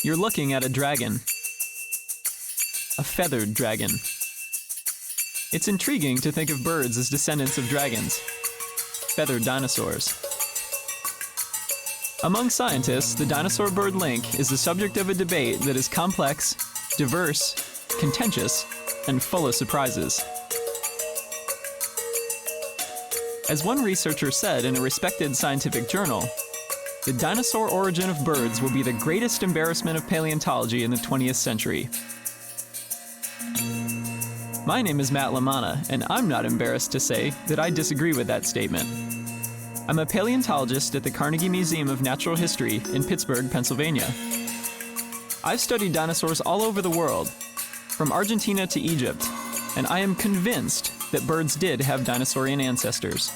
You're looking at a dragon. A feathered dragon. It's intriguing to think of birds as descendants of dragons. Feathered dinosaurs. Among scientists, the dinosaur-bird link is the subject of a debate that is complex, diverse, contentious, and full of surprises. As one researcher said in a respected scientific journal, the dinosaur origin of birds will be the greatest embarrassment of paleontology in the 20th century. My name is Matt Lamanna, and I'm not embarrassed to say that I disagree with that statement. I'm a paleontologist at the Carnegie Museum of Natural History in Pittsburgh, Pennsylvania. I've studied dinosaurs all over the world, from Argentina to Egypt, and I am convinced that birds did have dinosaurian ancestors.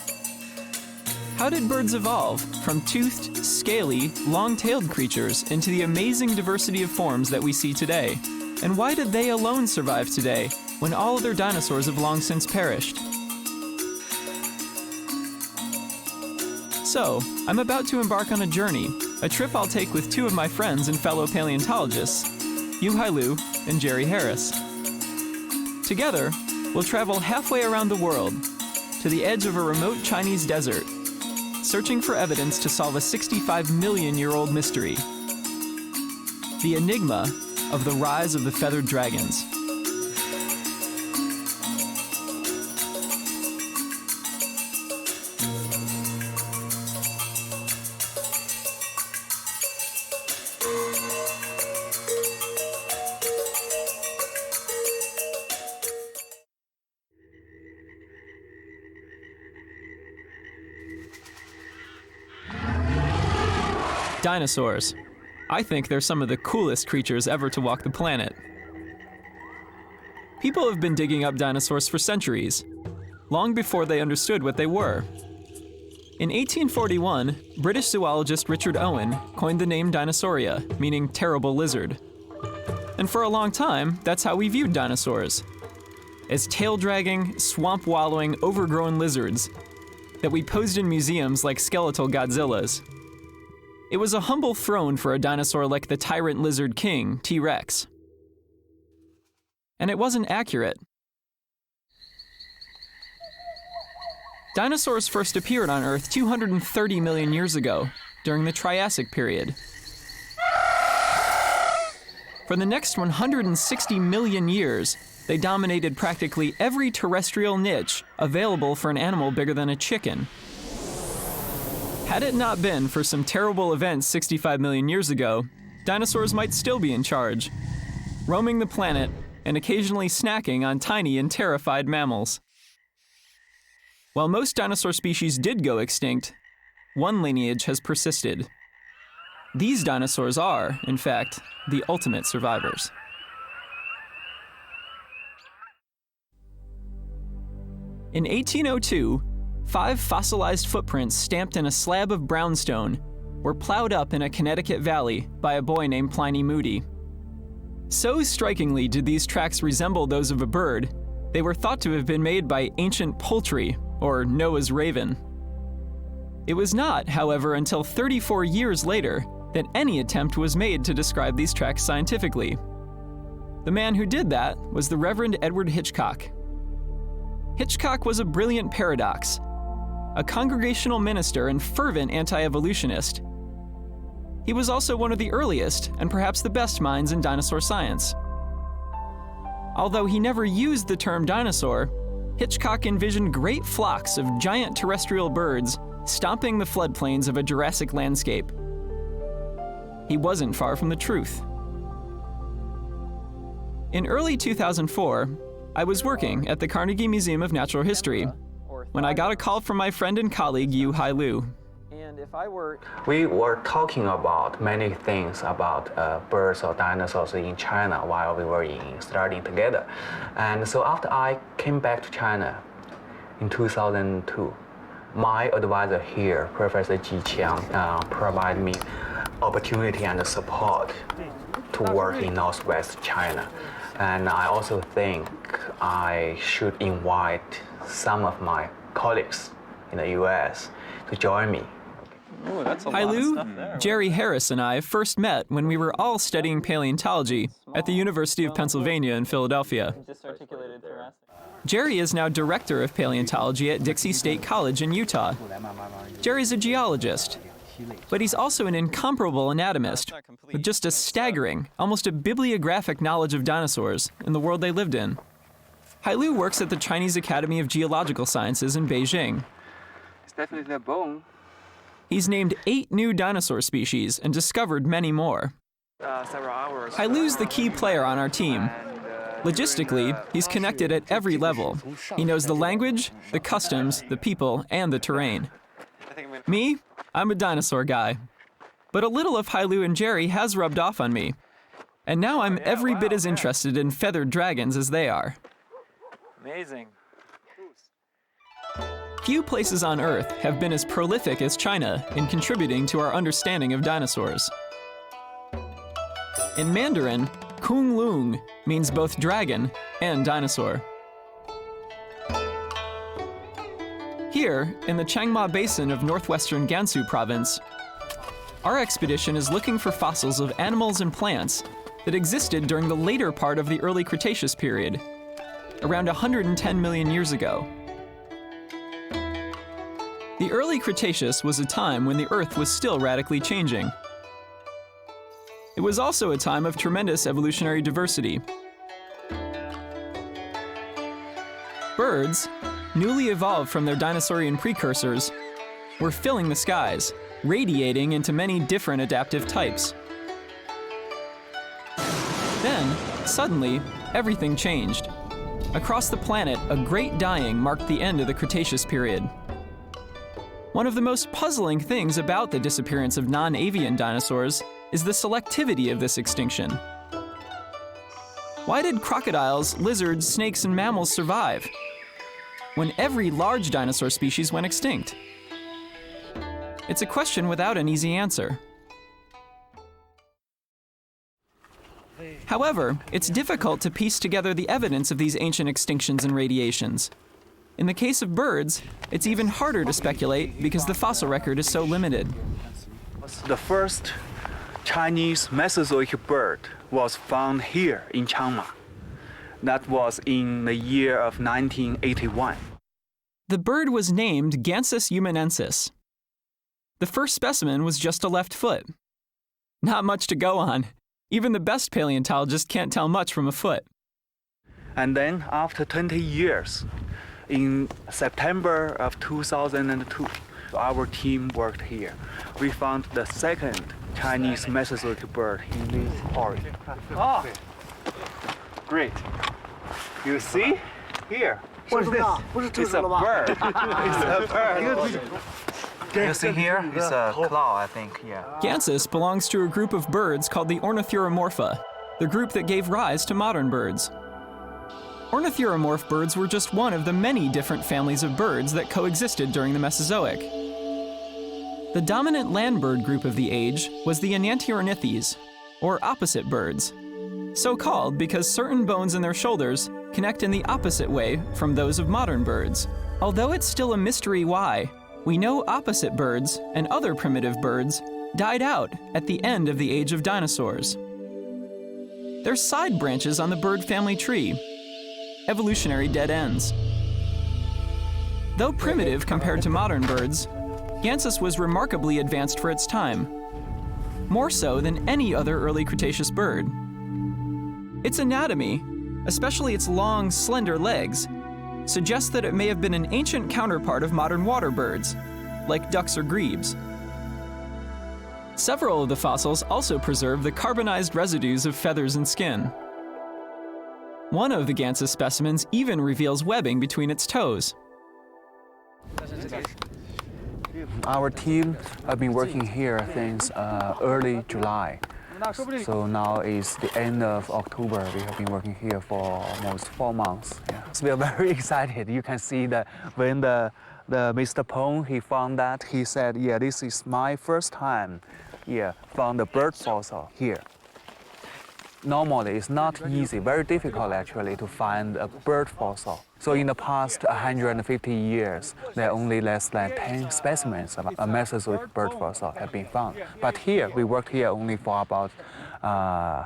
How did birds evolve from toothed, scaly, long-tailed creatures into the amazing diversity of forms that we see today? And why did they alone survive today when all other dinosaurs have long since perished? So, I'm about to embark on a journey, a trip I'll take with two of my friends and fellow paleontologists, Yu-Hai Liu and Jerry Harris. Together, we'll travel halfway around the world, to the edge of a remote Chinese desert, searching for evidence to solve a 65-million-year-old mystery, the enigma of the rise of the feathered dragons. Dinosaurs. I think they're some of the coolest creatures ever to walk the planet. People have been digging up dinosaurs for centuries, long before they understood what they were. In 1841, British zoologist Richard Owen coined the name Dinosauria, meaning terrible lizard. And for a long time, that's how we viewed dinosaurs, as tail-dragging, swamp-wallowing, overgrown lizards that we posed in museums like skeletal Godzillas. It was a humble throne for a dinosaur like the tyrant lizard king, T-Rex. And it wasn't accurate. Dinosaurs first appeared on Earth 230 million years ago, during the Triassic period. For the next 160 million years, they dominated practically every terrestrial niche available for an animal bigger than a chicken. Had it not been for some terrible events 65 million years ago, dinosaurs might still be in charge, roaming the planet and occasionally snacking on tiny and terrified mammals. While most dinosaur species did go extinct, one lineage has persisted. These dinosaurs are, in fact, the ultimate survivors. In 1802, 5 fossilized footprints stamped in a slab of brownstone were plowed up in a Connecticut valley by a boy named Pliny Moody. So strikingly did these tracks resemble those of a bird, they were thought to have been made by ancient poultry, or Noah's raven. It was not, however, until 34 years later that any attempt was made to describe these tracks scientifically. The man who did that was the Reverend Edward Hitchcock. Hitchcock was a brilliant paradox, a congregational minister and fervent anti-evolutionist. He was also one of the earliest and perhaps the best minds in dinosaur science. Although he never used the term dinosaur, Hitchcock envisioned great flocks of giant terrestrial birds stomping the floodplains of a Jurassic landscape. He wasn't far from the truth. In early 2004, I was working at the Carnegie Museum of Natural History when I got a call from my friend and colleague Yu-Hai Liu. We were talking about many things about birds or dinosaurs in China while we were studying together. And so after I came back to China in 2002, my advisor here, Professor Ji Qiang, provided me opportunity and support to work in northwest China. And I also think I should invite some of my colleagues in the US to join me. Ooh, that's a lot of stuff there. Hailu, Jerry Harris, and I first met when we were all studying paleontology at the University of Pennsylvania in Philadelphia. Jerry is now director of paleontology at Dixie State College in Utah. Jerry's a geologist, but he's also an incomparable anatomist with just a staggering, almost a bibliographic knowledge of dinosaurs and the world they lived in. Hailu works at the Chinese Academy of Geological Sciences in Beijing. It's definitely a bone. He's named 8 new dinosaur species and discovered many more. Several hours. Hailu's the key player on our team. Logistically, he's connected at every level. He knows the language, the customs, the people, and the terrain. Me, I'm a dinosaur guy. But a little of Hailu and Jerry has rubbed off on me. And now I'm every bit as interested in feathered dragons as they are. Amazing. Few places on Earth have been as prolific as China in contributing to our understanding of dinosaurs. In Mandarin, Kung Lung means both dragon and dinosaur. Here, in the Changma Basin of northwestern Gansu province, our expedition is looking for fossils of animals and plants that existed during the later part of the early Cretaceous period, around 110 million years ago. The early Cretaceous was a time when the Earth was still radically changing. It was also a time of tremendous evolutionary diversity. Birds, newly evolved from their dinosaurian precursors, were filling the skies, radiating into many different adaptive types. Then, suddenly, everything changed. Across the planet, a great dying marked the end of the Cretaceous period. One of the most puzzling things about the disappearance of non-avian dinosaurs is the selectivity of this extinction. Why did crocodiles, lizards, snakes, and mammals survive when every large dinosaur species went extinct? It's a question without an easy answer. However, it's difficult to piece together the evidence of these ancient extinctions and radiations. In the case of birds, it's even harder to speculate because the fossil record is so limited. The first Chinese Mesozoic bird was found here in Changma. That was in the year of 1981. The bird was named Gansus humanensis. The first specimen was just a left foot. Not much to go on. Even the best paleontologist can't tell much from a foot. And then after 20 years, in September of 2002, our team worked here. We found the second Chinese Mesozoic bird in this quarry. Oh, great. You see? Here. What is this? It's a bird. It's a bird. You see here? It's a claw, I think, yeah. Gansus belongs to a group of birds called the Ornithuromorpha, the group that gave rise to modern birds. Ornithuromorph birds were just one of the many different families of birds that coexisted during the Mesozoic. The dominant land bird group of the age was the Enantiornithes, or opposite birds, so called because certain bones in their shoulders connect in the opposite way from those of modern birds. Although it's still a mystery why, we know opposite birds and other primitive birds died out at the end of the age of dinosaurs. They're side branches on the bird family tree, evolutionary dead ends. Though primitive compared to modern birds, Gansus was remarkably advanced for its time, more so than any other early Cretaceous bird. Its anatomy, especially its long, slender legs, suggests that it may have been an ancient counterpart of modern water birds, like ducks or grebes. Several of the fossils also preserve the carbonized residues of feathers and skin. One of the Gansus specimens even reveals webbing between its toes. Our team have been working here since early July. So now is the end of October. We have been working here for almost 4 months. Yeah. So we are very excited. You can see that when the Mr. Peng, he found that, he said, yeah, this is my first time, found a bird fossil here. Normally, it's not easy, very difficult actually, to find a bird fossil. So in the past 150 years, there are only less than 10 specimens of a Mesozoic bird fossil have been found. But here, we worked here only for about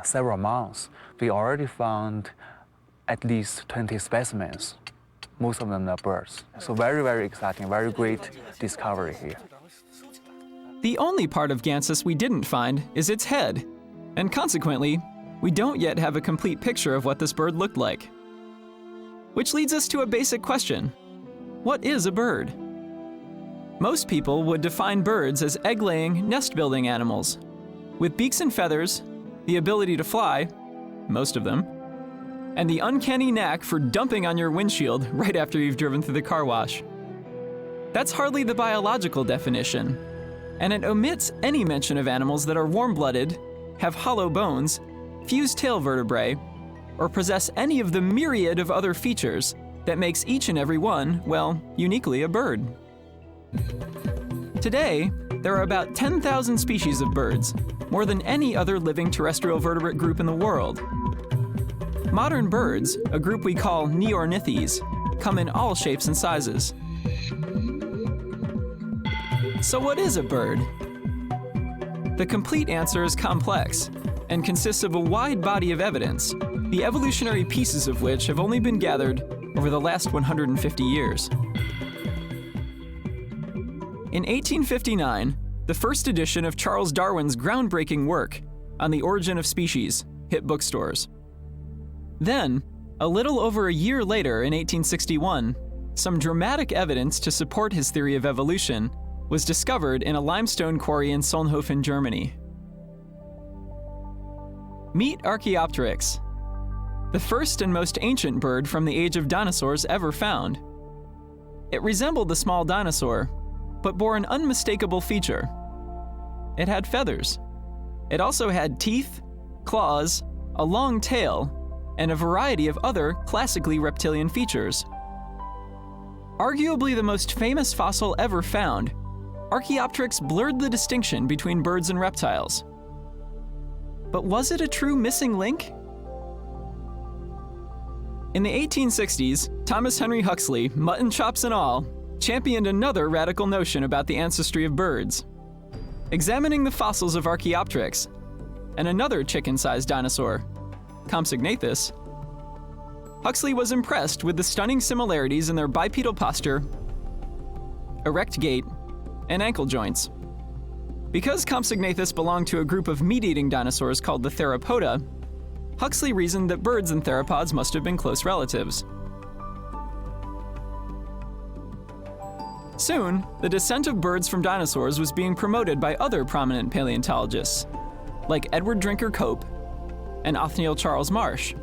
several months. We already found at least 20 specimens. Most of them are birds. So very, very exciting, very great discovery here. The only part of Gansus we didn't find is its head, and consequently, we don't yet have a complete picture of what this bird looked like. Which leads us to a basic question. What is a bird? Most people would define birds as egg-laying, nest-building animals, with beaks and feathers, the ability to fly, most of them, and the uncanny knack for dumping on your windshield right after you've driven through the car wash. That's hardly the biological definition, and it omits any mention of animals that are warm-blooded, have hollow bones, fused tail vertebrae, or possess any of the myriad of other features that makes each and every one, well, uniquely a bird. Today, there are about 10,000 species of birds, more than any other living terrestrial vertebrate group in the world. Modern birds, a group we call Neornithes, come in all shapes and sizes. So what is a bird? The complete answer is complex and consists of a wide body of evidence, the evolutionary pieces of which have only been gathered over the last 150 years. In 1859, the first edition of Charles Darwin's groundbreaking work on the origin of species hit bookstores. Then, a little over a year later in 1861, some dramatic evidence to support his theory of evolution was discovered in a limestone quarry in Solnhofen, Germany. Meet Archaeopteryx, the first and most ancient bird from the age of dinosaurs ever found. It resembled the small dinosaur, but bore an unmistakable feature. It had feathers. It also had teeth, claws, a long tail, and a variety of other classically reptilian features. Arguably the most famous fossil ever found, Archaeopteryx blurred the distinction between birds and reptiles. But was it a true missing link? In the 1860s, Thomas Henry Huxley, mutton chops and all, championed another radical notion about the ancestry of birds. Examining the fossils of Archaeopteryx and another chicken-sized dinosaur, Compsognathus, Huxley was impressed with the stunning similarities in their bipedal posture, erect gait, and ankle joints. Because Compsognathus belonged to a group of meat-eating dinosaurs called the Theropoda, Huxley reasoned that birds and theropods must have been close relatives. Soon, the descent of birds from dinosaurs was being promoted by other prominent paleontologists, like Edward Drinker Cope and Othniel Charles Marsh.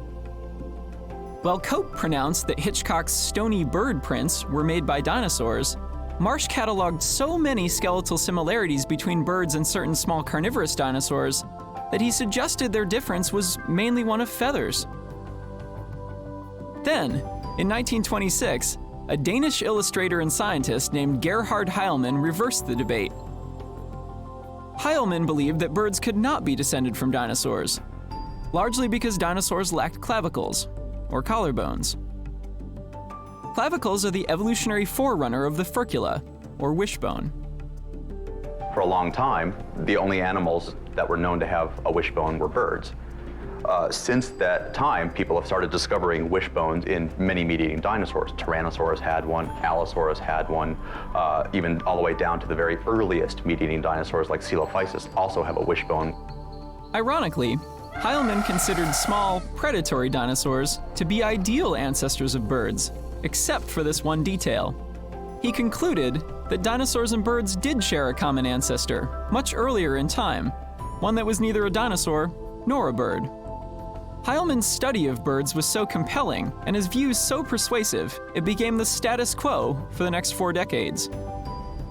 While Cope pronounced that Hitchcock's stony bird prints were made by dinosaurs, Marsh cataloged so many skeletal similarities between birds and certain small carnivorous dinosaurs that he suggested their difference was mainly one of feathers. Then, in 1926, a Danish illustrator and scientist named Gerhard Heilmann reversed the debate. Heilmann believed that birds could not be descended from dinosaurs, largely because dinosaurs lacked clavicles, or collarbones. Clavicles are the evolutionary forerunner of the furcula, or wishbone. For a long time, the only animals that were known to have a wishbone were birds. Since that time, people have started discovering wishbones in many meat-eating dinosaurs. Tyrannosaurus had one, Allosaurus had one, even all the way down to the very earliest meat-eating dinosaurs like Coelophysis also have a wishbone. Ironically, Heilmann considered small, predatory dinosaurs to be ideal ancestors of birds, except for this one detail. He concluded that dinosaurs and birds did share a common ancestor, much earlier in time, one that was neither a dinosaur nor a bird. Heilmann's study of birds was so compelling and his views so persuasive, it became the status quo for the next 4 decades.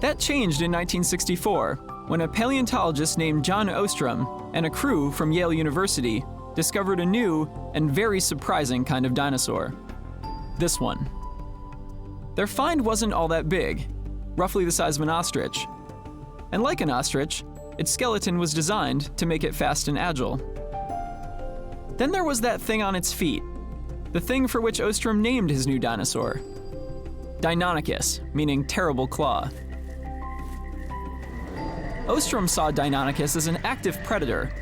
That changed in 1964, when a paleontologist named John Ostrom and a crew from Yale University discovered a new and very surprising kind of dinosaur. This one. Their find wasn't all that big, roughly the size of an ostrich. And like an ostrich, its skeleton was designed to make it fast and agile. Then there was that thing on its feet, the thing for which Ostrom named his new dinosaur. Deinonychus, meaning terrible claw. Ostrom saw Deinonychus as an active predator,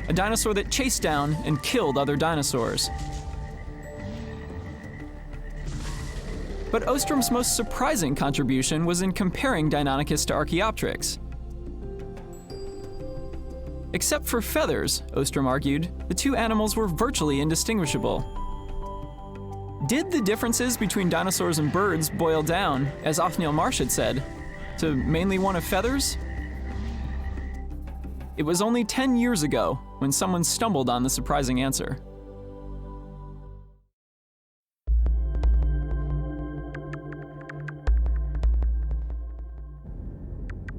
a dinosaur that chased down and killed other dinosaurs. But Ostrom's most surprising contribution was in comparing Deinonychus to Archaeopteryx. Except for feathers, Ostrom argued, the two animals were virtually indistinguishable. Did the differences between dinosaurs and birds boil down, as Othniel Marsh had said, to mainly one of feathers? It was only 10 years ago when someone stumbled on the surprising answer.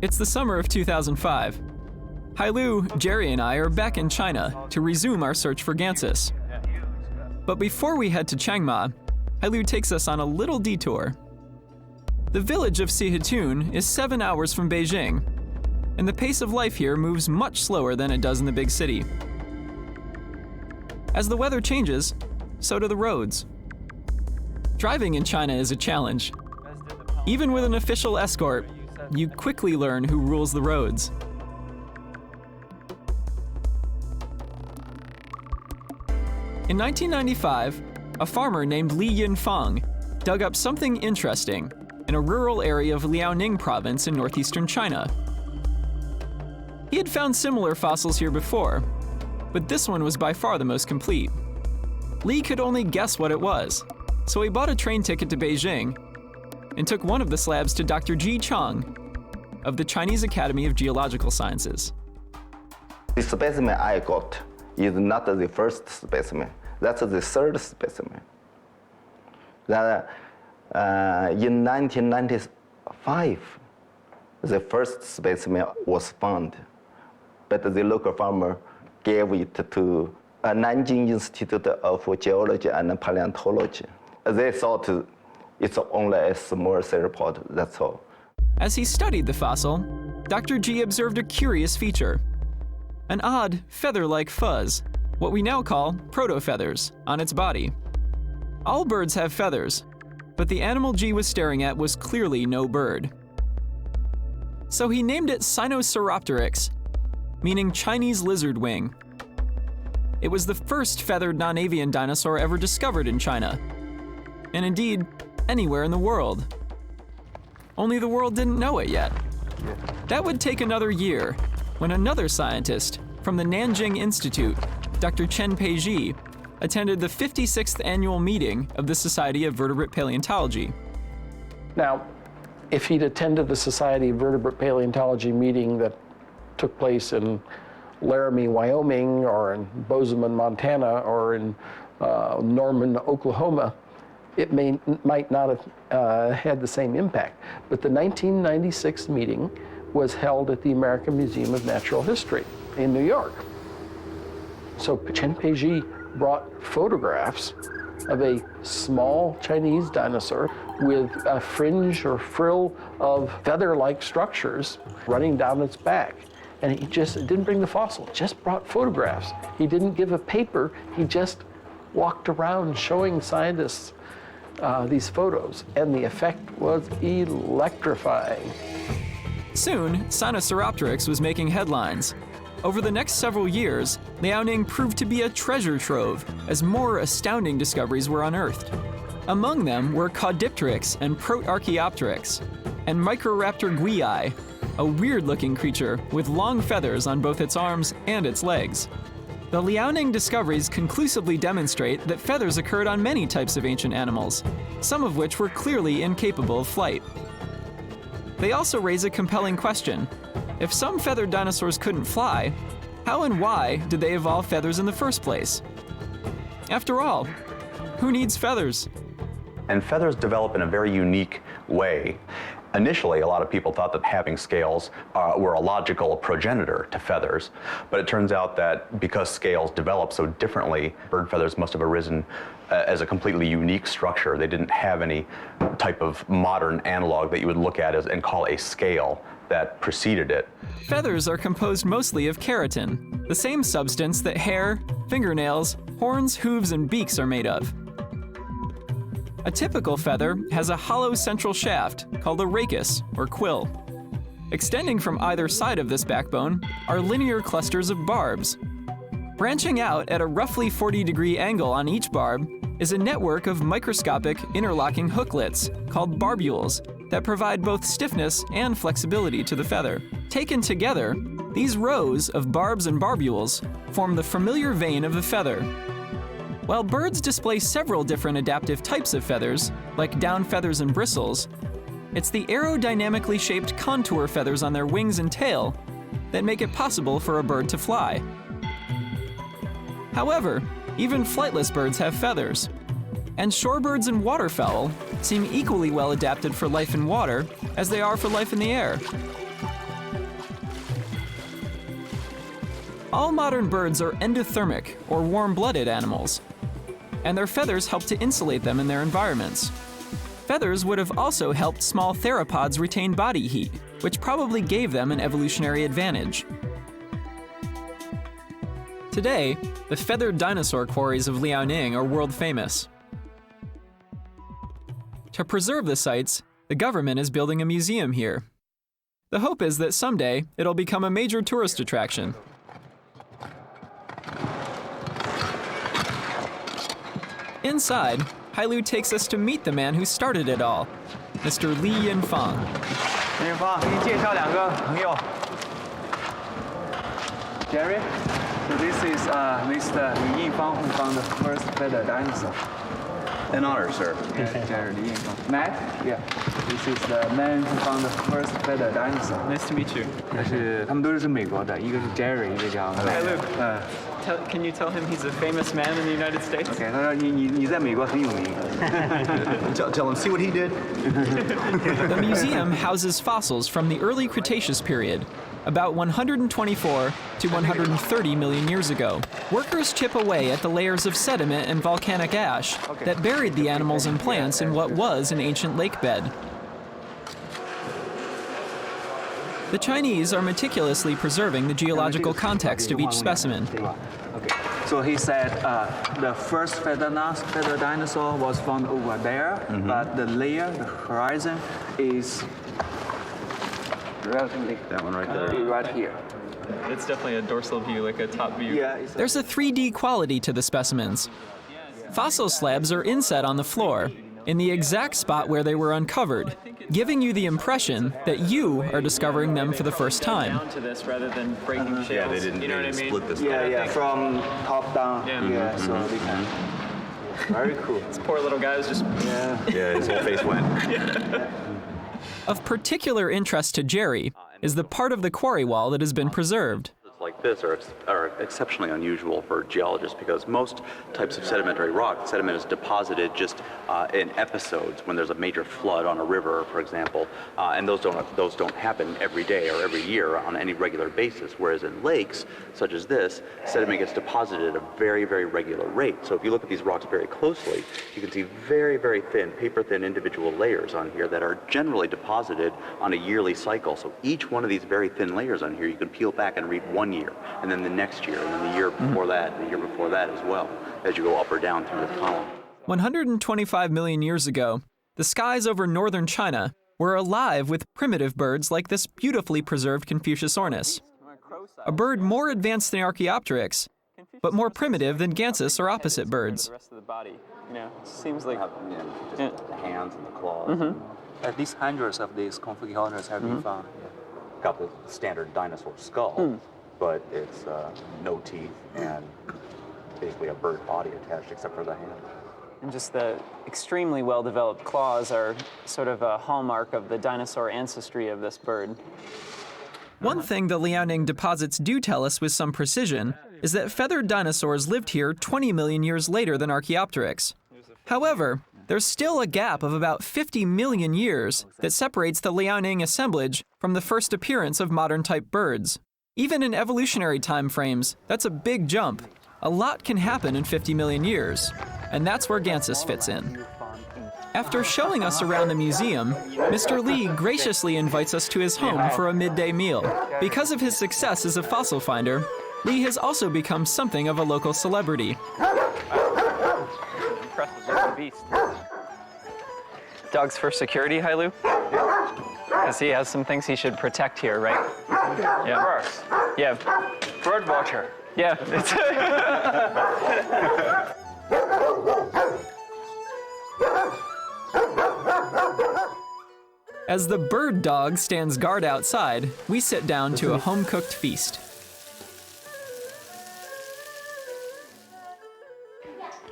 It's the summer of 2005. Hailu, Jerry, and I are back in China to resume our search for Gansis. But before we head to Chiang Mai, Hailu takes us on a little detour. The village of Sihatun is 7 hours from Beijing, and the pace of life here moves much slower than it does in the big city. As the weather changes, so do the roads. Driving in China is a challenge. Even with an official escort, you quickly learn who rules the roads. In 1995, a farmer named Li Yinfang dug up something interesting in a rural area of Liaoning province in northeastern China. He had found similar fossils here before, but this one was by far the most complete. Li could only guess what it was, so he bought a train ticket to Beijing and took one of the slabs to Dr. Ji Chang of the Chinese Academy of Geological Sciences. The specimen I got is not the first specimen. That's the third specimen. That, in 1995, the first specimen was found, but the local farmer gave it to Nanjing Institute of Geology and Paleontology. They thought it's only a small theropod, that's all. As he studied the fossil, Dr. Ji observed a curious feature. An odd, feather-like fuzz, what we now call protofeathers, on its body. All birds have feathers, but the animal Ji was staring at was clearly no bird. So he named it Sinosauropteryx, meaning Chinese lizard wing. It was the first feathered non-avian dinosaur ever discovered in China, and indeed, anywhere in the world. Only the world didn't know it yet. That would take another year, when another scientist from the Nanjing Institute, Dr. Chen Peizhi, attended the 56th annual meeting of the Society of Vertebrate Paleontology. Now, if he'd attended the Society of Vertebrate Paleontology meeting that took place in Laramie, Wyoming, or in Bozeman, Montana, or in Norman, Oklahoma, it might not have had the same impact. But the 1996 meeting was held at the American Museum of Natural History in New York. So Chen Peizhi brought photographs of a small Chinese dinosaur with a fringe or frill of feather-like structures running down its back. And he just didn't bring the fossil, just brought photographs. He didn't give a paper, he just walked around showing scientists these photos, and the effect was electrifying. Soon, Sinosauropteryx was making headlines. Over the next several years, Liaoning proved to be a treasure trove as more astounding discoveries were unearthed. Among them were Caudipteryx and Protarchaeopteryx, and Microraptor guii, a weird-looking creature with long feathers on both its arms and its legs. The Liaoning discoveries conclusively demonstrate that feathers occurred on many types of ancient animals, some of which were clearly incapable of flight. They also raise a compelling question. If some feathered dinosaurs couldn't fly, how and why did they evolve feathers in the first place? After all, who needs feathers? And feathers develop in a very unique way. Initially, a lot of people thought that having scales were a logical progenitor to feathers, but it turns out that because scales develop so differently, bird feathers must have arisen as a completely unique structure. They didn't have any type of modern analog that you would look at and call a scale that preceded it. Feathers are composed mostly of keratin, the same substance that hair, fingernails, horns, hooves, and beaks are made of. A typical feather has a hollow central shaft called a rachis, or quill. Extending from either side of this backbone are linear clusters of barbs. Branching out at a roughly 40-degree angle on each barb is a network of microscopic interlocking hooklets called barbules that provide both stiffness and flexibility to the feather. Taken together, these rows of barbs and barbules form the familiar vein of the feather. While birds display several different adaptive types of feathers, like down feathers and bristles, it's the aerodynamically shaped contour feathers on their wings and tail that make it possible for a bird to fly. However, even flightless birds have feathers, and shorebirds and waterfowl seem equally well adapted for life in water as they are for life in the air. All modern birds are endothermic, or warm-blooded animals, and their feathers help to insulate them in their environments. Feathers would have also helped small theropods retain body heat, which probably gave them an evolutionary advantage. Today, the feathered dinosaur quarries of Liaoning are world famous. To preserve the sites, the government is building a museum here. The hope is that someday it'll become a major tourist attraction. Inside, Hailu takes us to meet the man who started it all, Mr. Li Yinfang. 林云芳，给你介绍两个朋友。Jerry, so this is Mr. Li Yinfang who found the first feathered dinosaur. An honor, sir. Jerry Li Yinfang. Matt, yeah, this is the man who found the first feathered dinosaur. Nice to meet you. 他们都是美国的，一个是 Jerry， 一个叫 Hi, Luke. Matt。Can you tell him he's a famous man in the United States? OK， 他说你在美国很有名。Tell him, see what he did? The museum houses fossils from the early Cretaceous period, about 124 to 130 million years ago. Workers chip away at the layers of sediment and volcanic ash that buried the animals and plants in what was an ancient lake bed. The Chinese are meticulously preserving the geological context of each specimen. Okay. So he said the first feathered dinosaur was found over there, but the layer, the horizon, is relatively That one right there. right here. It's definitely a dorsal view, like a top view. Yeah. There's a 3D quality to the specimens. Fossil slabs are inset on the floor, in the exact spot where they were uncovered, giving you the impression that you are discovering them for the first time. Down to this rather than breaking shells. Yeah, they didn't, You know what I mean? split this. Yeah, from top down. Yeah. So they can. Very cool. This poor little guy was just. Yeah. Yeah, his whole face went. Of particular interest to Jerry is the part of the quarry wall that has been preserved. Like this are exceptionally unusual for geologists because most types of sedimentary rock, sediment is deposited just in episodes when there's a major flood on a river, for example, and those don't happen every day or every year on any regular basis. Whereas in lakes, such as this, sediment gets deposited at a very, very regular rate. So if you look at these rocks very closely, you can see very, very thin, paper-thin individual layers on here that are generally deposited on a yearly cycle. So each one of these very thin layers on here, you can peel back and read one year, and then the next year, and then the year before that, and the year before that as well, as you go up or down through the column. 125 million years ago, the skies over northern China were alive with primitive birds like this beautifully preserved Confuciusornis, a bird more advanced than Archaeopteryx, but more primitive than Gansus or opposite birds. The rest of the body, you know, seems like. Just the hands and the claws. At least hundreds of these Confuciusornis have been found. Got the standard dinosaur skull, but it's no teeth and basically a bird body attached except for the hand. And just the extremely well-developed claws are sort of a hallmark of the dinosaur ancestry of this bird. One thing the Liaoning deposits do tell us with some precision is that feathered dinosaurs lived here 20 million years later than Archaeopteryx. However, there's still a gap of about 50 million years that separates the Liaoning assemblage from the first appearance of modern-type birds. Even in evolutionary time frames, that's a big jump. A lot can happen in 50 million years, and that's where Gansus fits in. After showing us around the museum, Mr. Lee graciously invites us to his home for a midday meal. Because of his success as a fossil finder, Lee has also become something of a local celebrity. Impressive looking beast. Dogs for security, Hailu? Because he has some things he should protect here, right? Yeah. Birds. Yeah. Bird watcher. Yeah. As the bird dog stands guard outside, we sit down to a home-cooked feast.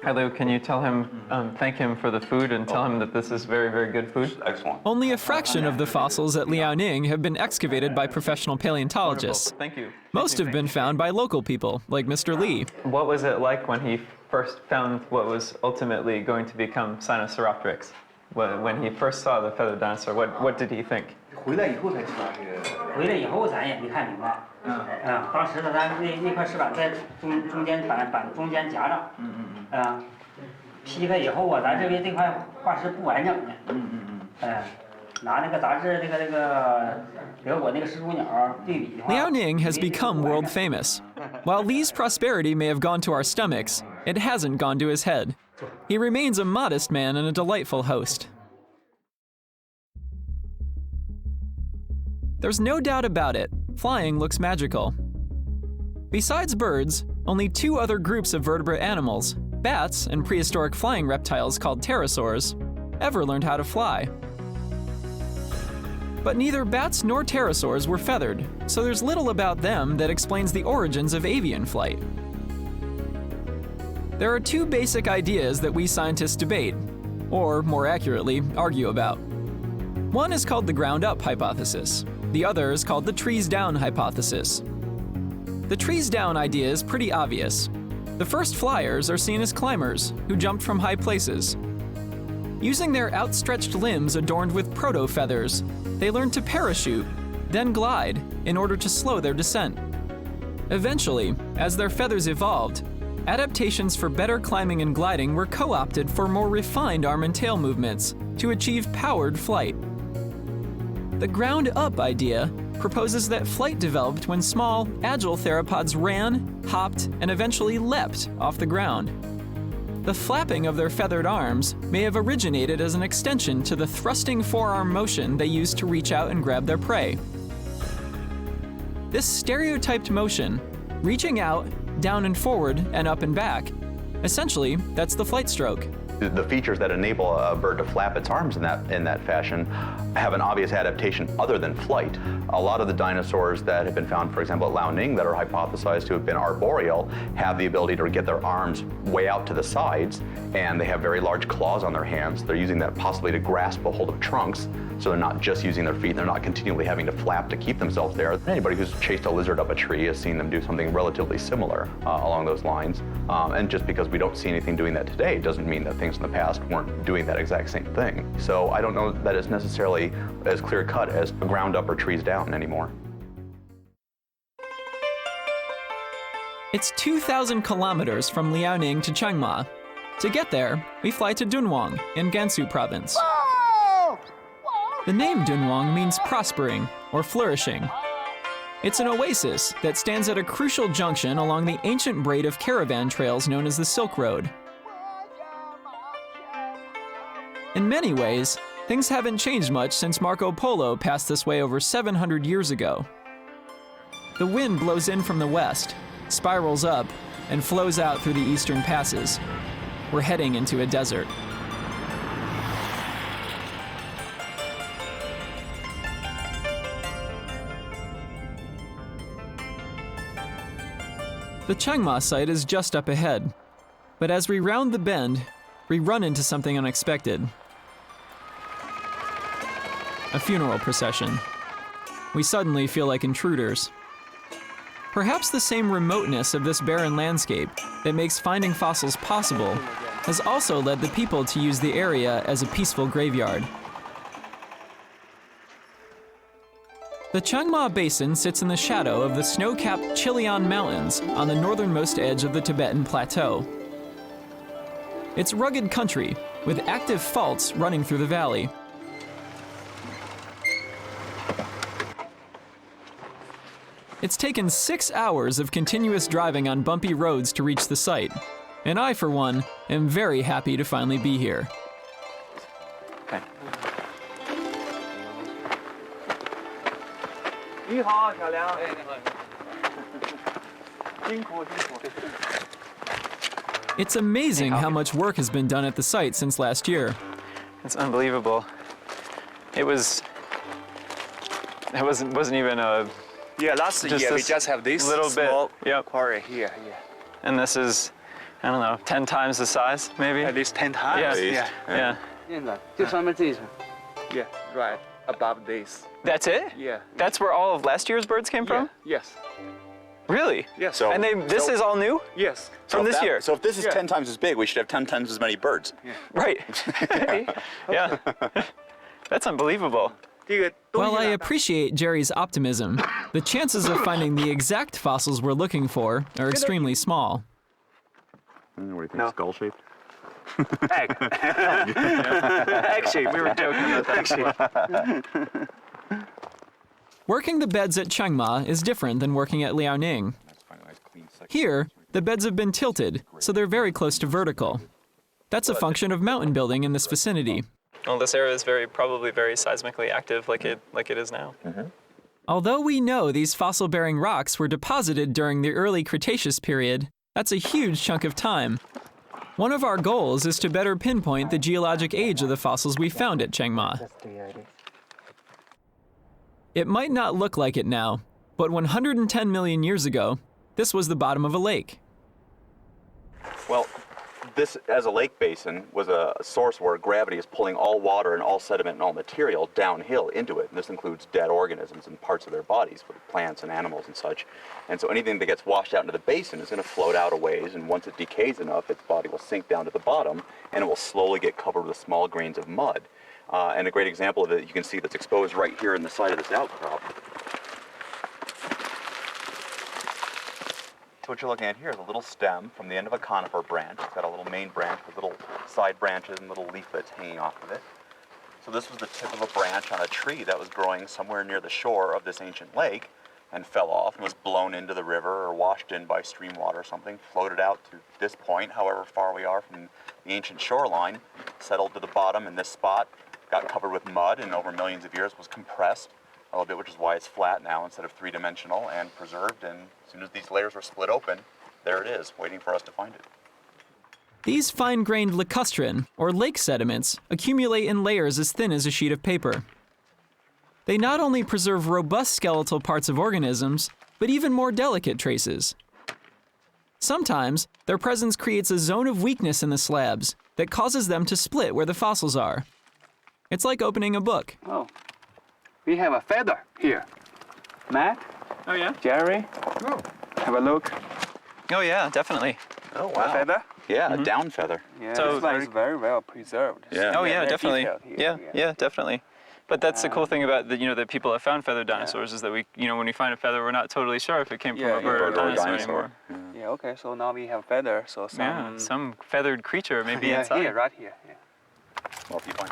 Hailu, can you tell him, thank him for the food and tell him that this is very, very good food? Excellent. Only a fraction of the fossils at Liaoning have been excavated by professional paleontologists. Thank you. Most have been found by local people, like Mr. Lee. What was it like when he first found what was ultimately going to become Sinosauropteryx? When he first saw the feathered dinosaur, what did he think? 回来以后才知道这个。回来以后咱也没看明白。当时呢，咱那块石板在中间板中间夹着。劈开以后啊，咱这边这块化石不完整的。拿那个杂志那个德国那个始祖鸟对比的话。Liaoning has become world famous. While Lee's prosperity may have gone to our stomachs, it hasn't gone to his head. He remains a modest man and a delightful host. There's no doubt about it, flying looks magical. Besides birds, only two other groups of vertebrate animals, bats and prehistoric flying reptiles called pterosaurs, ever learned how to fly. But neither bats nor pterosaurs were feathered, so there's little about them that explains the origins of avian flight. There are two basic ideas that we scientists debate, or more accurately, argue about. One is called the ground-up hypothesis. The other is called the trees-down hypothesis. The trees-down idea is pretty obvious. The first flyers are seen as climbers who jumped from high places. Using their outstretched limbs adorned with proto-feathers, they learned to parachute, then glide, in order to slow their descent. Eventually, as their feathers evolved, adaptations for better climbing and gliding were co-opted for more refined arm and tail movements to achieve powered flight. The ground-up idea proposes that flight developed when small, agile theropods ran, hopped, and eventually leapt off the ground. The flapping of their feathered arms may have originated as an extension to the thrusting forearm motion they used to reach out and grab their prey. This stereotyped motion, reaching out, down and forward, and up and back, essentially, that's the flight stroke. The features that enable a bird to flap its arms in that fashion have an obvious adaptation other than flight. A lot of the dinosaurs that have been found, for example, at Liaoning, that are hypothesized to have been arboreal, have the ability to get their arms way out to the sides, and they have very large claws on their hands. They're using that possibly to grasp a hold of trunks, so they're not just using their feet, they're not continually having to flap to keep themselves there. Anybody who's chased a lizard up a tree has seen them do something relatively similar along those lines. And just because we don't see anything doing that today doesn't mean that things in the past weren't doing that exact same thing. So I don't know that it's necessarily as clear-cut as ground up or trees down anymore. It's 2,000 kilometers from Liaoning to Chiang Mai. To get there, we fly to Dunhuang in Gansu province. The name Dunhuang means prospering or flourishing. It's an oasis that stands at a crucial junction along the ancient braid of caravan trails known as the Silk Road. In many ways, things haven't changed much since Marco Polo passed this way over 700 years ago. The wind blows in from the west, spirals up, and flows out through the eastern passes. We're heading into a desert. The Chiang Mai site is just up ahead, but as we round the bend, we run into something unexpected. A funeral procession. We suddenly feel like intruders. Perhaps the same remoteness of this barren landscape that makes finding fossils possible has also led the people to use the area as a peaceful graveyard. The Chiang Mai Basin sits in the shadow of the snow-capped Chilian Mountains on the northernmost edge of the Tibetan Plateau. It's rugged country, with active faults running through the valley. It's taken 6 hours of continuous driving on bumpy roads to reach the site, and I, for one, am very happy to finally be here. Okay. It's amazing how much work has been done at the site since last year. It's unbelievable. It wasn't even a. Yeah, last year we just have this little small bit. quarry here. Yeah. And this is, I don't know, 10 times the size, maybe? At least 10 times. Yeah. Yeah. Yeah. Yeah, right above this. That's it? Yeah. That's where all of last year's birds came from? Yes. Really? Yes. So- And this is all new? Yes. From this year? So if this is Yeah. 10 times as big, we should have 10 times as many birds. Right. Yeah. That's unbelievable. While I appreciate Jerry's optimism, the chances of finding the exact fossils we're looking for are extremely small. What do you think, skull-shaped? Egg. Actually, we were joking about that. Working the beds at Chiang Ma is different than working at Liaoning. Here, the beds have been tilted, so they're very close to vertical. That's a function of mountain building in this vicinity. Well, this area is probably very seismically active, like it is now. Although we know these fossil-bearing rocks were deposited during the early Cretaceous period, that's a huge chunk of time. One of our goals is to better pinpoint the geologic age of the fossils we found at Chiang Ma. It might not look like it now, but 110 million years ago, this was the bottom of a lake. Well, this, as a lake basin, was a source where gravity is pulling all water and all sediment and all material downhill into it. And this includes dead organisms and parts of their bodies, plants and animals and such. And so anything that gets washed out into the basin is going to float out a ways, and once it decays enough, its body will sink down to the bottom, and it will slowly get covered with small grains of mud. And a great example of it you can see that's exposed right here in the side of this outcrop. So what you're looking at here is a little stem from the end of a conifer branch. It's got a little main branch with little side branches and little leaflets hanging off of it. So this was the tip of a branch on a tree that was growing somewhere near the shore of this ancient lake and fell off and was blown into the river or washed in by stream water or something, floated out to this point, however far we are from the ancient shoreline, settled to the bottom in this spot, got covered with mud, and over millions of years was compressed a little bit, which is why it's flat now instead of three-dimensional and preserved. And as soon as these layers were split open, there it is, waiting for us to find it. These fine-grained lacustrine, or lake sediments, accumulate in layers as thin as a sheet of paper. They not only preserve robust skeletal parts of organisms, but even more delicate traces. Sometimes, their presence creates a zone of weakness in the slabs that causes them to split where the fossils are. It's like opening a book. Oh, we have a feather here. Matt? Oh, yeah? Jerry? Have a look. Oh, yeah, definitely. Oh, A feather? Yeah, a down feather. Yeah, So- this one is very well preserved. Yeah. Oh, yeah, very definitely. detailed here, Yeah, definitely. But that's the cool thing about the people that found feathered dinosaurs is that when we find a feather, we're not totally sure if it came from Yeah, a bird or a dinosaur anymore. Yeah, okay, so now we have feather, so Some feathered creature may be yeah, inside. here, right here. Yeah. Well, if you find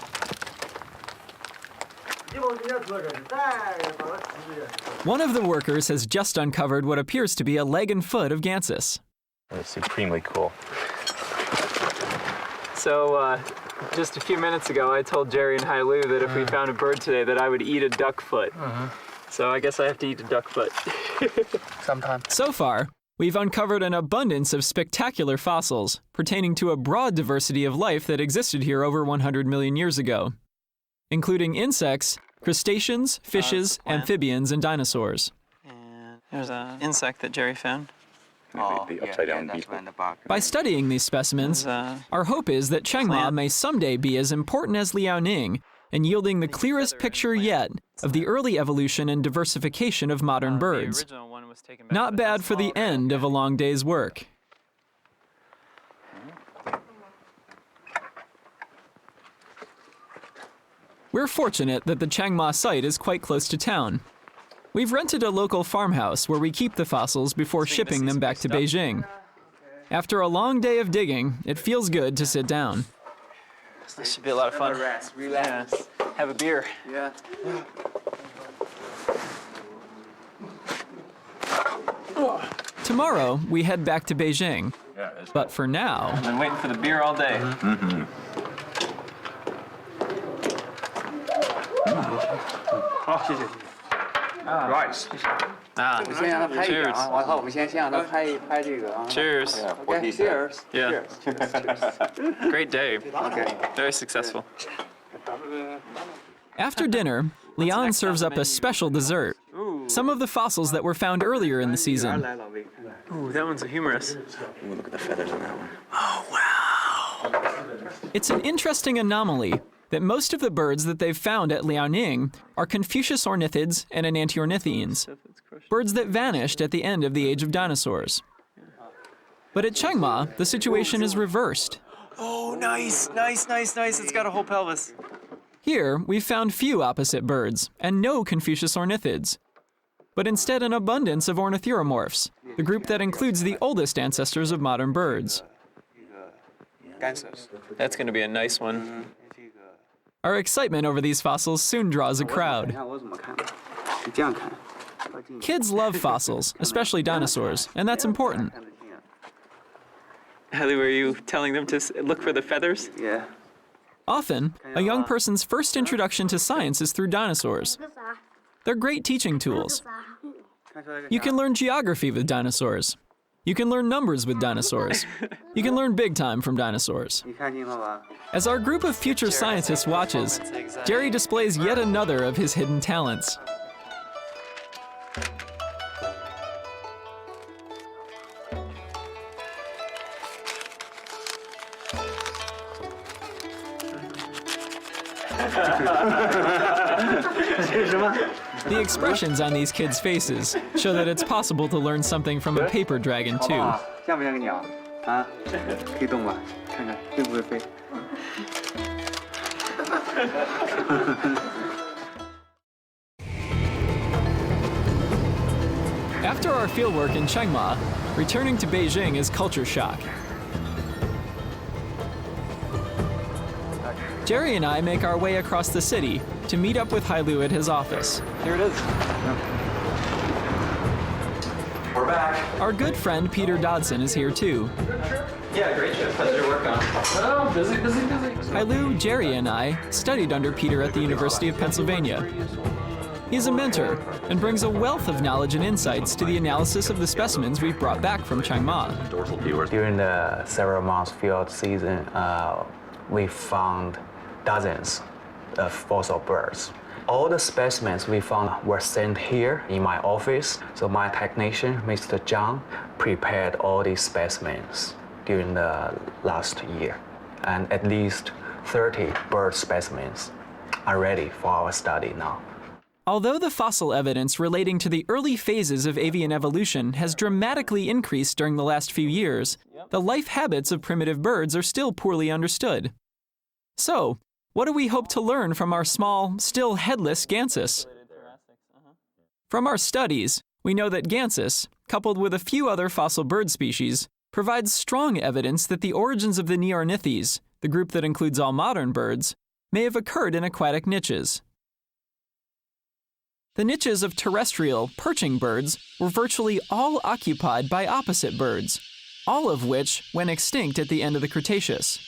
One of the workers has just uncovered what appears to be a leg and foot of Gansus. It's supremely cool. So, just a few minutes ago, I told Jerry and Hai Lu that if we found a bird today, that I would eat a duck foot. So I guess I have to eat a duck foot. So far, we've uncovered an abundance of spectacular fossils pertaining to a broad diversity of life that existed here over 100 million years ago, including insects, crustaceans, fishes, amphibians, and dinosaurs. And there's an insect that Jerry found. the upside down beast. By studying these specimens, our hope is that Chiang Ma may someday be as important as Liaoning and yielding the clearest picture yet of the early evolution and diversification of modern birds. Not bad for the end of a long day's work. We're fortunate that the Chiang Ma site is quite close to town. We've rented a local farmhouse where we keep the fossils before shipping them back to Beijing. After a long day of digging, it feels good to sit down. This should be a lot of fun. Rest, relax. Yeah. Have a beer. Yeah. Tomorrow, we head back to Beijing. But for now, I've been waiting for the beer all day. Right. Ah, 先让他拍一个 cheers. 啊，完后我们先让他拍这个啊。 Cheers. Okay, cheers. Yeah. Great day. Okay. Very successful. after dinner, Lian serves up a special dessert. Some of the fossils that were found earlier in the season. 来，老魏，看看。 Ooh, that one's a humorous. Ooh, look at the feathers on that one. It's an interesting anomaly that most of the birds that they've found at Liaoning are Confucius ornithids and enantiornithines, birds that vanished at the end of the age of dinosaurs. But at Chiangma, the situation is reversed. Oh, nice, nice, nice, nice. It's got a whole pelvis. Here, we've found few opposite birds and no Confucius ornithids, but instead an abundance of ornithuromorphs, the group that includes the oldest ancestors of modern birds. That's going to be a nice one. Our excitement over these fossils soon draws a crowd. 你看我怎么看？你这样看。 Kids love fossils, especially dinosaurs, and that's important. Hallie, were you telling them to look for the feathers? Yeah. Often, a young person's first introduction to science is through dinosaurs. They're great teaching tools. You can learn geography with dinosaurs. You can learn numbers with dinosaurs. You can learn big time from dinosaurs. 你看清了吧？ As our group of future scientists watches, Jerry displays yet another of his hidden talents. The expressions on these kids' faces show that it's possible to learn something from a paper dragon, 好不 too. 好？像不像个鸟？啊？可以动吧？看看会不会飞？ After our fieldwork in Chiangma, returning to Beijing is culture shock. Jerry and I make our way across the city to meet up with Hailu at his office. Here it is. We're back. Our good friend Peter Dodson is here too. Yeah, great trip. How's your work going? Oh, busy. Hailu, Jerry, and I studied under Peter at the University of Pennsylvania. He's a mentor and brings a wealth of knowledge and insights to the analysis of the specimens we've brought back from Chiangma. Dorsal viewers. During the several months field season, we found dozens of fossil birds. All the specimens we found were sent here in my office. So my technician, Mr. Zhang, prepared all these specimens during the last year. And at least 30 bird specimens are ready for our study now. Although the fossil evidence relating to the early phases of avian evolution has dramatically increased during the last few years, the life habits of primitive birds are still poorly understood. So, what do we hope to learn from our small, still headless Gansus? From our studies, we know that Gansus, coupled with a few other fossil bird species, provides strong evidence that the origins of the Neornithes, the group that includes all modern birds, may have occurred in aquatic niches. The niches of terrestrial, perching birds were virtually all occupied by opposite birds, all of which went extinct at the end of the Cretaceous.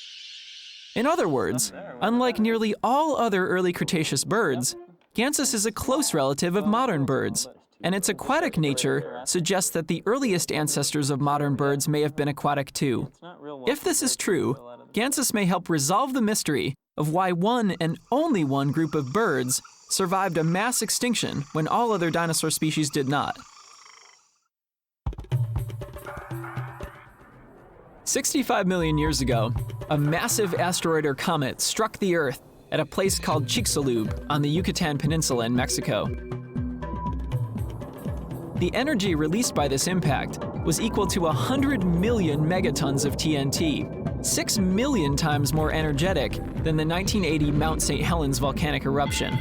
In other words, unlike nearly all other early Cretaceous birds, Gansus is a close relative of modern birds, and its aquatic nature suggests that the earliest ancestors of modern birds may have been aquatic too. If this is true, Gansus may help resolve the mystery of why one and only one group of birds survived a mass extinction when all other dinosaur species did not. 65 million years ago, a massive asteroid or comet struck the Earth at a place called Chicxulub on the Yucatan Peninsula in Mexico. The energy released by this impact was equal to 100 million megatons of TNT, 6 million times more energetic than the 1980 Mount St. Helens volcanic eruption.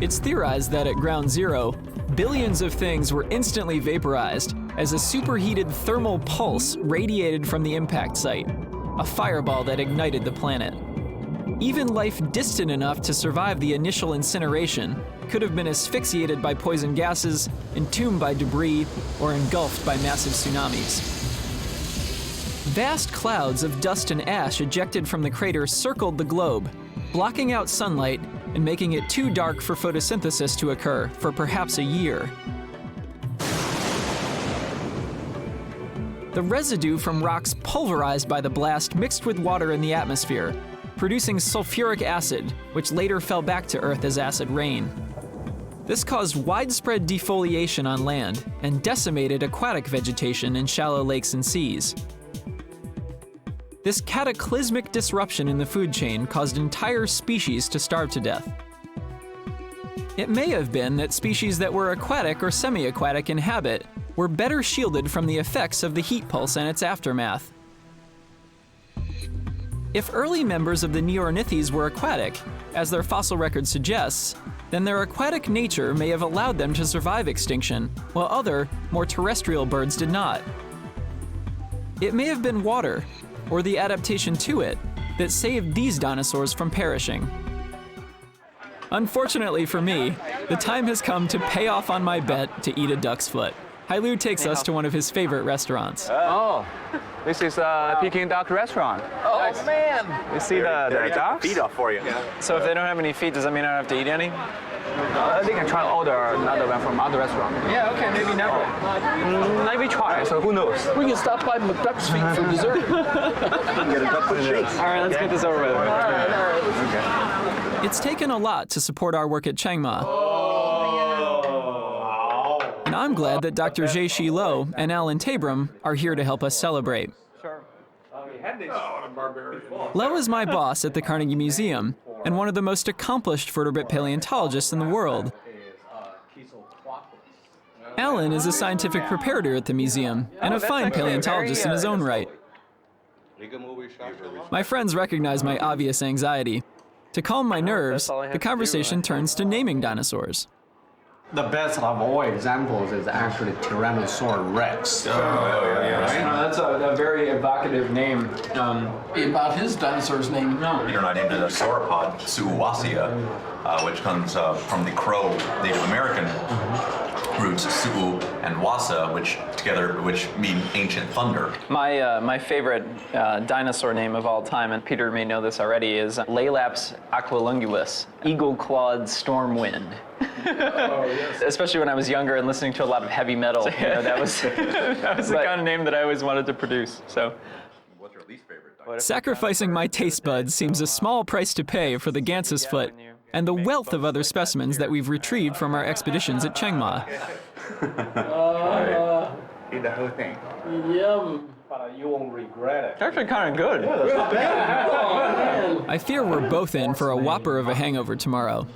It's theorized that at ground zero, billions of things were instantly vaporized as a superheated thermal pulse radiated from the impact site. a fireball that ignited the planet. Even life distant enough to survive the initial incineration could have been asphyxiated by poison gases, entombed by debris, or engulfed by massive tsunamis. Vast clouds of dust and ash ejected from the crater circled the globe, blocking out sunlight and making it too dark for photosynthesis to occur for perhaps a year. The residue from rocks pulverized by the blast mixed with water in the atmosphere, producing sulfuric acid, which later fell back to Earth as acid rain. This caused widespread defoliation on land and decimated aquatic vegetation in shallow lakes and seas. This cataclysmic disruption in the food chain caused entire species to starve to death. It may have been that species that were aquatic or semi-aquatic in habit were better shielded from the effects of the heat pulse and its aftermath. If early members of the Neornithes were aquatic, as their fossil record suggests, then their aquatic nature may have allowed them to survive extinction, while other, more terrestrial birds did not. It may have been water, or the adaptation to it, that saved these dinosaurs from perishing. Unfortunately for me, the time has come to pay off on my bet to eat a duck's foot. Hailu takes us to one of his favorite restaurants. Oh, this is a Peking duck restaurant. Oh, man! You see the ducks? Feet up for you. So if they don't have any feet, does that mean I don't have to eat any? They can try order another one from other restaurant. Yeah, okay, maybe never. Maybe try, so who knows? We can stop by McDuck's feet for dessert. Get a duck foot shake. All right, let's get this over with. Okay. It's taken a lot to support our work at Chiang Mai. And I'm glad that Dr. Jie-Shi Lo and Alan Tabram are here to help us celebrate. Lo is my boss at the Carnegie Museum and one of the most accomplished vertebrate paleontologists in the world. Alan is a scientific preparator at the museum and a fine paleontologist in his own right. My friends recognize my obvious anxiety. To calm my nerves, the conversation turns to naming dinosaurs. The best of all examples is actually Tyrannosaurus Rex. That's a very evocative name. About his dinosaur's name. Peter and I named it a sauropod, Su'uwasia, which comes from the Crow Native American roots, Su'u and Wasa, which mean ancient thunder. My favorite dinosaur name of all time, and Peter may know this already, is Laelaps aquilunguus, eagle-clawed stormwind. Oh, yes. Especially when I was younger and listening to a lot of heavy metal, that was the kind of name that I always wanted to produce. So, What's your least favorite? Sacrificing my taste buds seems a small price to pay for the Ganse's foot and the wealth of other specimens that we've retrieved from our expeditions at Chiang Mai. Eat the whole thing. Yum. But you won't regret it. it's actually kind of good. I fear we're both in for a whopper of a hangover tomorrow.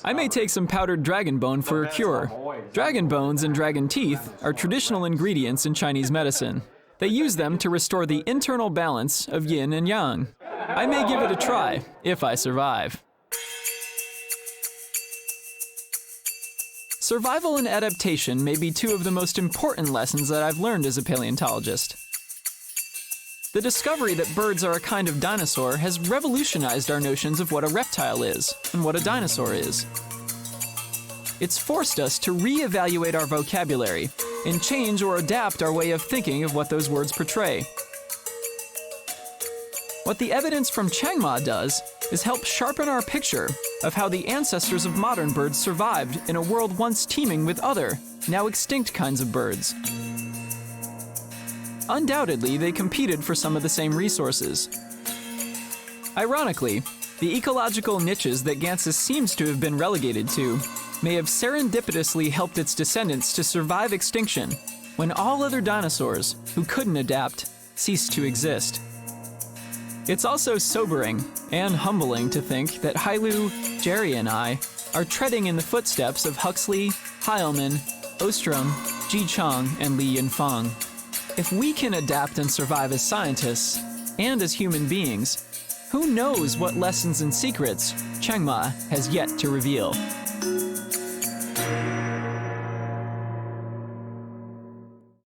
I may take some powdered dragon bone for a cure. Dragon bones and dragon teeth are traditional ingredients in Chinese medicine. They use them to restore the internal balance of yin and yang. I may give it a try, if I survive. Survival and adaptation may be two of the most important lessons that I've learned as a paleontologist. The discovery that birds are a kind of dinosaur has revolutionized our notions of what a reptile is and what a dinosaur is. It's forced us to re-evaluate our vocabulary and change or adapt our way of thinking of what those words portray. What the evidence from Chiang Mai does is help sharpen our picture of how the ancestors of modern birds survived in a world once teeming with other, now extinct kinds of birds. Undoubtedly, they competed for some of the same resources. Ironically, the ecological niches that Ganses seems to have been relegated to may have serendipitously helped its descendants to survive extinction when all other dinosaurs who couldn't adapt ceased to exist. It's also sobering and humbling to think that Hailu, Jerry, and I are treading in the footsteps of Huxley, Heilman, Ostrom, Ji Chang, and Li Yunfang. If we can adapt and survive as scientists and as human beings, who knows what lessons and secrets Chiang Mai has yet to reveal.